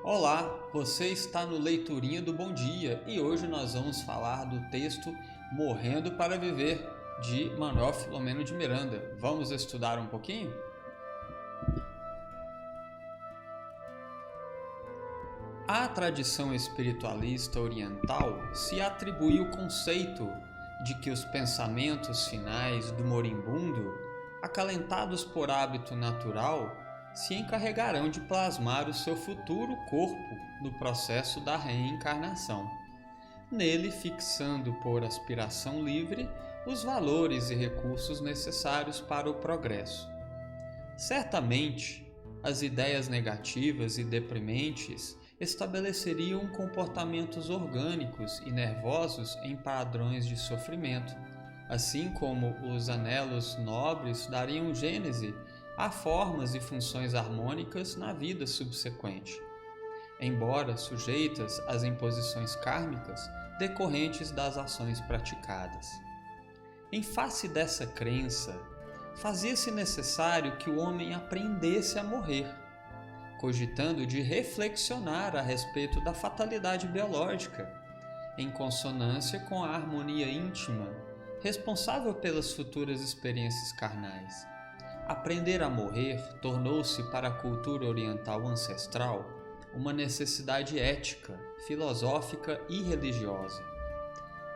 Olá, você está no Leiturinha do Bom Dia e hoje nós vamos falar do texto Morrendo para Viver, de Manuel Filomeno de Miranda. Vamos estudar um pouquinho? À tradição espiritualista oriental se atribui o conceito de que os pensamentos finais do moribundo, acalentados por hábito natural, se encarregarão de plasmar o seu futuro corpo no processo da reencarnação, nele fixando por aspiração livre os valores e recursos necessários para o progresso. Certamente, as ideias negativas e deprimentes estabeleceriam comportamentos orgânicos e nervosos em padrões de sofrimento, assim como os anelos nobres dariam gênese a formas e funções harmônicas na vida subsequente, embora sujeitas às imposições kármicas decorrentes das ações praticadas. Em face dessa crença, fazia-se necessário que o homem aprendesse a morrer, cogitando de reflexionar a respeito da fatalidade biológica, em consonância com a harmonia íntima, responsável pelas futuras experiências carnais. Aprender a morrer tornou-se para a cultura oriental ancestral uma necessidade ética, filosófica e religiosa,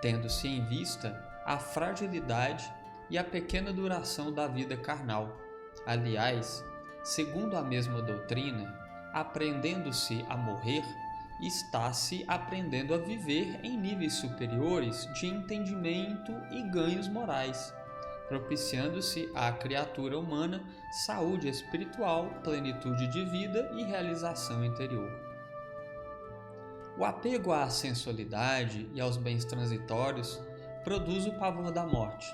tendo-se em vista a fragilidade e a pequena duração da vida carnal. Aliás, segundo a mesma doutrina, aprendendo-se a morrer, está-se aprendendo a viver em níveis superiores de entendimento e ganhos morais, propiciando-se à criatura humana saúde espiritual, plenitude de vida e realização interior. O apego à sensualidade e aos bens transitórios produz o pavor da morte,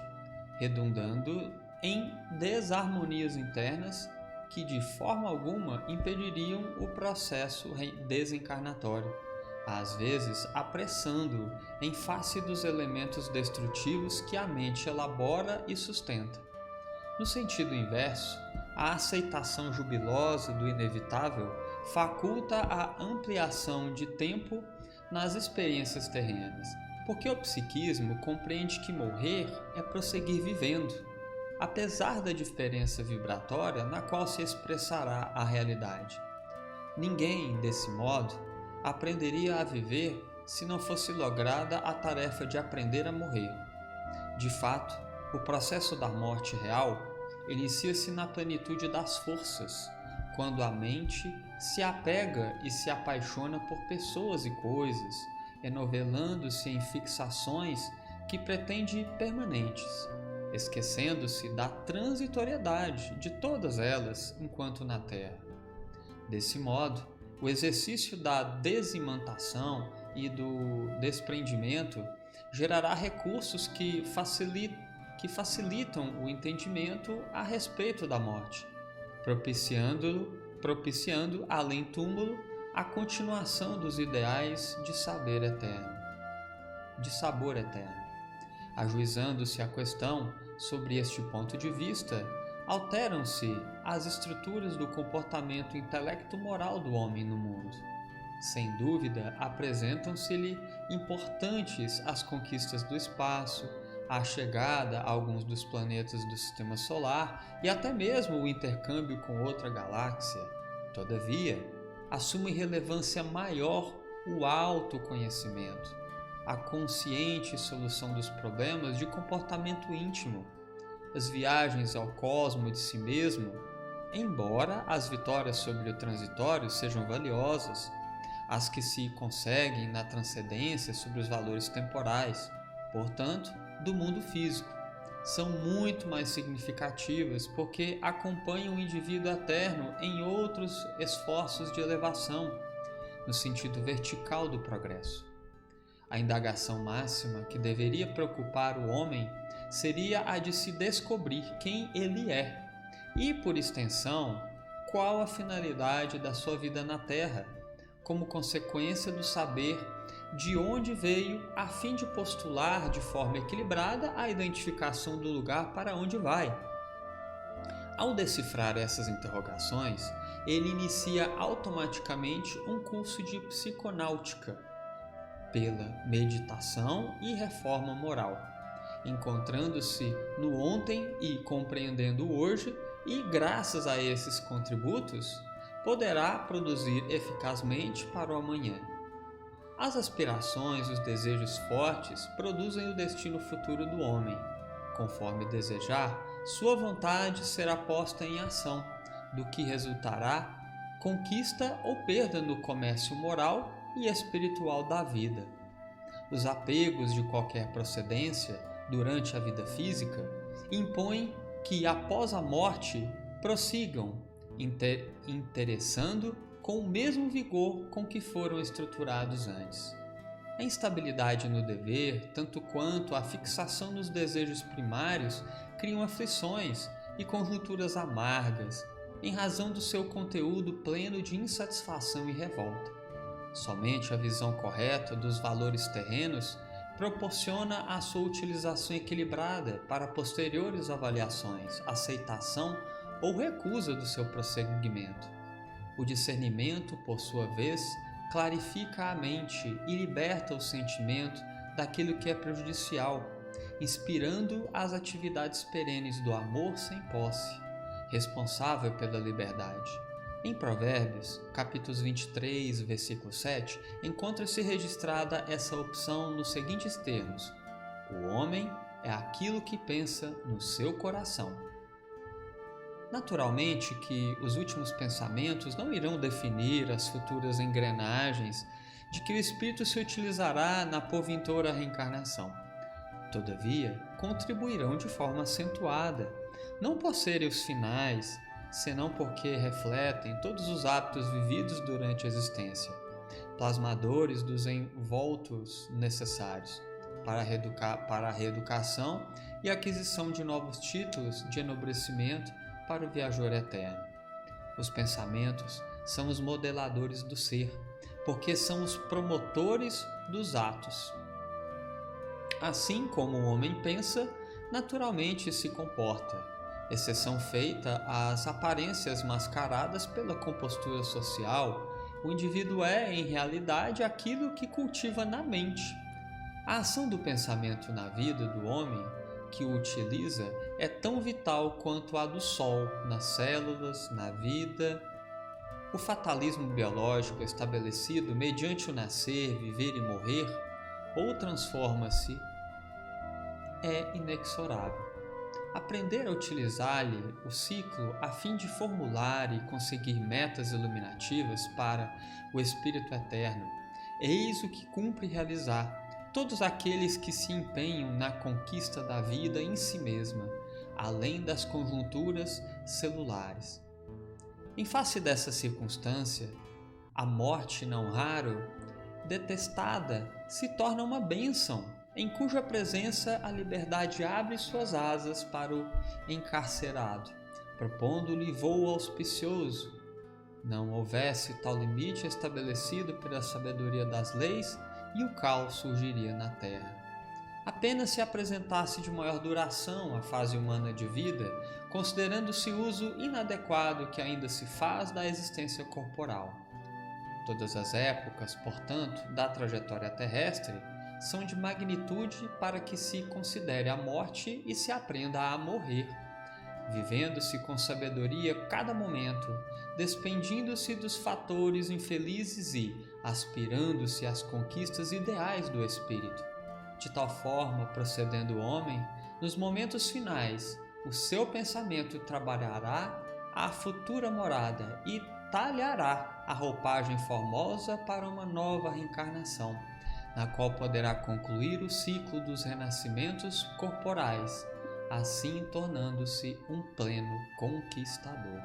redundando em desarmonias internas que de forma alguma impediriam o processo desencarnatório, às vezes apressando-o em face dos elementos destrutivos que a mente elabora e sustenta. No sentido inverso, a aceitação jubilosa do inevitável faculta a ampliação de tempo nas experiências terrenas, porque o psiquismo compreende que morrer é prosseguir vivendo, apesar da diferença vibratória na qual se expressará a realidade. Ninguém, desse modo, aprenderia a viver se não fosse lograda a tarefa de aprender a morrer. De fato, o processo da morte real inicia-se na plenitude das forças, quando a mente se apega e se apaixona por pessoas e coisas, enovelando-se em fixações que pretende permanentes, esquecendo-se da transitoriedade de todas elas enquanto na Terra. Desse modo, o exercício da desimantação e do desprendimento gerará recursos que facilitam o entendimento a respeito da morte, propiciando além túmulo a continuação dos ideais de sabor eterno. Ajuizando-se a questão sobre este ponto de vista, alteram-se as estruturas do comportamento intelecto-moral do homem no mundo. Sem dúvida, apresentam-se-lhe importantes as conquistas do espaço, a chegada a alguns dos planetas do Sistema Solar e até mesmo o intercâmbio com outra galáxia. Todavia, assume relevância maior o autoconhecimento, a consciente solução dos problemas de comportamento íntimo, as viagens ao cosmo de si mesmo, embora as vitórias sobre o transitório sejam valiosas, as que se conseguem na transcendência sobre os valores temporais, portanto, do mundo físico, são muito mais significativas porque acompanham o indivíduo eterno em outros esforços de elevação, no sentido vertical do progresso. A indagação máxima que deveria preocupar o homem seria a de se descobrir quem ele é e, por extensão, qual a finalidade da sua vida na Terra, como consequência do saber de onde veio, a fim de postular de forma equilibrada a identificação do lugar para onde vai. Ao decifrar essas interrogações, ele inicia automaticamente um curso de psiconáutica pela meditação e reforma moral, encontrando-se no ontem e compreendendo o hoje, e graças a esses contributos, poderá produzir eficazmente para o amanhã. As aspirações e os desejos fortes produzem o destino futuro do homem. Conforme desejar, sua vontade será posta em ação, do que resultará conquista ou perda no comércio moral e espiritual da vida. Os apegos de qualquer procedência durante a vida física impõem que após a morte prossigam, interessando com o mesmo vigor com que foram estruturados antes. A instabilidade no dever, tanto quanto a fixação nos desejos primários, criam aflições e conjunturas amargas, em razão do seu conteúdo pleno de insatisfação e revolta. Somente a visão correta dos valores terrenos proporciona a sua utilização equilibrada para posteriores avaliações, aceitação ou recusa do seu prosseguimento. O discernimento, por sua vez, clarifica a mente e liberta o sentimento daquilo que é prejudicial, inspirando as atividades perenes do amor sem posse, responsável pela liberdade. Em Provérbios, capítulos 23, versículo 7, encontra-se registrada essa opção nos seguintes termos: o homem é aquilo que pensa no seu coração. Naturalmente que os últimos pensamentos não irão definir as futuras engrenagens de que o espírito se utilizará na porventura reencarnação. Todavia, contribuirão de forma acentuada, não por serem os finais, senão porque refletem todos os hábitos vividos durante a existência, plasmadores dos envoltos necessários para a reeducação e aquisição de novos títulos de enobrecimento para o viajor eterno. Os pensamentos são os modeladores do ser, porque são os promotores dos atos. Assim como o homem pensa, naturalmente se comporta, exceção feita às aparências mascaradas pela compostura social. O indivíduo é, em realidade, aquilo que cultiva na mente. A ação do pensamento na vida do homem que o utiliza é tão vital quanto a do sol nas células, na vida. O fatalismo biológico estabelecido mediante o nascer, viver e morrer, ou transforma-se, é inexorável. Aprender a utilizar-lhe o ciclo a fim de formular e conseguir metas iluminativas para o Espírito Eterno, eis o que cumpre realizar todos aqueles que se empenham na conquista da vida em si mesma, além das conjunturas celulares. Em face dessa circunstância, a morte, não raro, detestada, se torna uma bênção, em cuja presença a liberdade abre suas asas para o encarcerado, propondo-lhe voo auspicioso. Não houvesse tal limite estabelecido pela sabedoria das leis, e o caos surgiria na Terra. Apenas se apresentasse de maior duração a fase humana de vida, considerando-se o uso inadequado que ainda se faz da existência corporal. Todas as épocas, portanto, da trajetória terrestre são de magnitude para que se considere a morte e se aprenda a morrer, vivendo-se com sabedoria cada momento, despendindo-se dos fatores infelizes e aspirando-se às conquistas ideais do espírito. De tal forma, procedendo o homem, nos momentos finais, o seu pensamento trabalhará a futura morada e talhará a roupagem formosa para uma nova reencarnação, na qual poderá concluir o ciclo dos renascimentos corporais, assim tornando-se um pleno conquistador.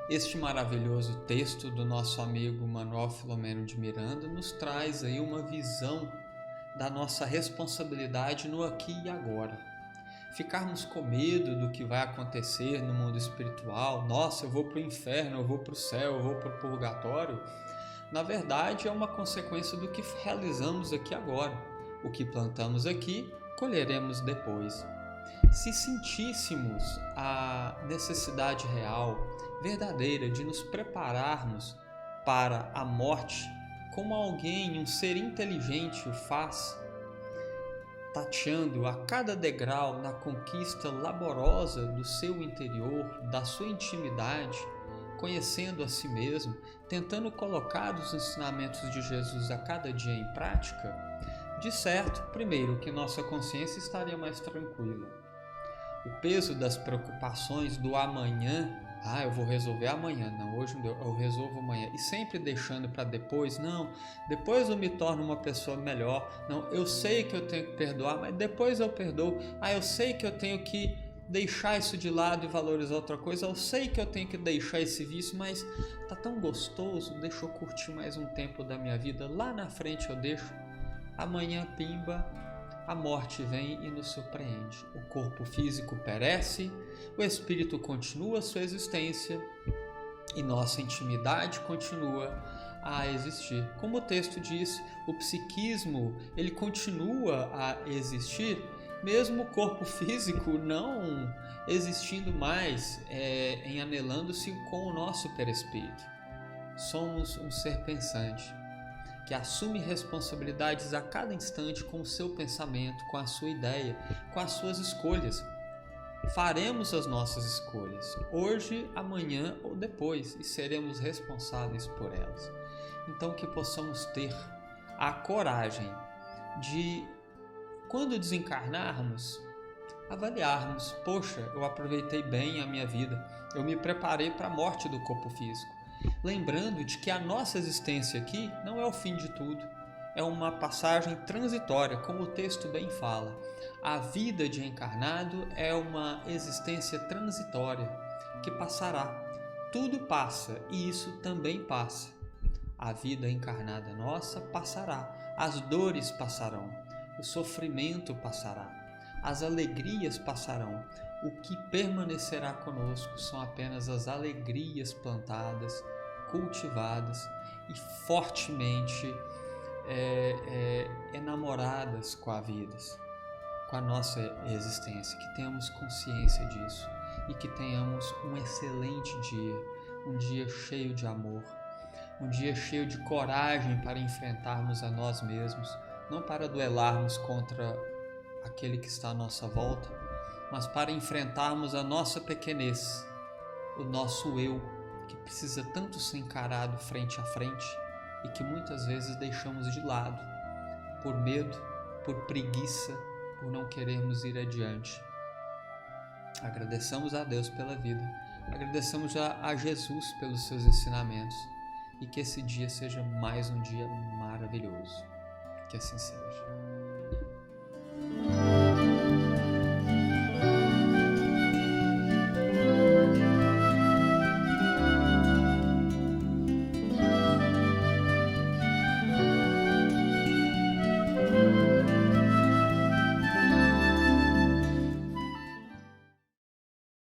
Este maravilhoso texto do nosso amigo Manuel Filomeno de Miranda nos traz aí uma visão da nossa responsabilidade no aqui e agora. Ficarmos com medo do que vai acontecer no mundo espiritual, nossa, eu vou para o inferno, eu vou para o céu, eu vou para o purgatório, na verdade é uma consequência do que realizamos aqui agora. O que plantamos aqui, colheremos depois. Se sentíssemos a necessidade real, verdadeira, de nos prepararmos para a morte, como alguém, um ser inteligente o faz, tateando a cada degrau na conquista laborosa do seu interior, da sua intimidade, conhecendo a si mesmo, tentando colocar os ensinamentos de Jesus a cada dia em prática, de certo, primeiro, que nossa consciência estaria mais tranquila. O peso das preocupações do amanhã, eu vou resolver amanhã, não, hoje não deu, eu resolvo amanhã, e sempre deixando para depois, não, depois eu me torno uma pessoa melhor, não, eu sei que eu tenho que perdoar, mas depois eu perdoo, eu sei que eu tenho que deixar isso de lado e valorizar outra coisa, eu sei que eu tenho que deixar esse vício, mas tá tão gostoso, deixa eu curtir mais um tempo da minha vida, lá na frente eu deixo, amanhã pimba, a morte vem e nos surpreende. O corpo físico perece, o espírito continua a sua existência e nossa intimidade continua a existir. Como o texto diz, o psiquismo ele continua a existir, mesmo o corpo físico não existindo mais, anelando-se com o nosso perispírito. Somos um ser pensante, que assume responsabilidades a cada instante com o seu pensamento, com a sua ideia, com as suas escolhas. Faremos as nossas escolhas, hoje, amanhã ou depois, e seremos responsáveis por elas. Então que possamos ter a coragem de, quando desencarnarmos, avaliarmos, poxa, eu aproveitei bem a minha vida, eu me preparei para a morte do corpo físico. Lembrando de que a nossa existência aqui não é o fim de tudo, é uma passagem transitória, como o texto bem fala. A vida de encarnado é uma existência transitória que passará. Tudo passa e isso também passa. A vida encarnada nossa passará, as dores passarão, o sofrimento passará, as alegrias passarão. O que permanecerá conosco são apenas as alegrias plantadas, cultivadas e fortemente enamoradas com a vida, com a nossa existência. Que tenhamos consciência disso e que tenhamos um excelente dia, um dia cheio de amor, um dia cheio de coragem para enfrentarmos a nós mesmos, não para duelarmos contra aquele que está à nossa volta, mas para enfrentarmos a nossa pequenez, o nosso eu, que precisa tanto ser encarado frente a frente e que muitas vezes deixamos de lado, por medo, por preguiça, por não querermos ir adiante. Agradeçamos a Deus pela vida, agradeçamos a Jesus pelos seus ensinamentos e que esse dia seja mais um dia maravilhoso. Que assim seja.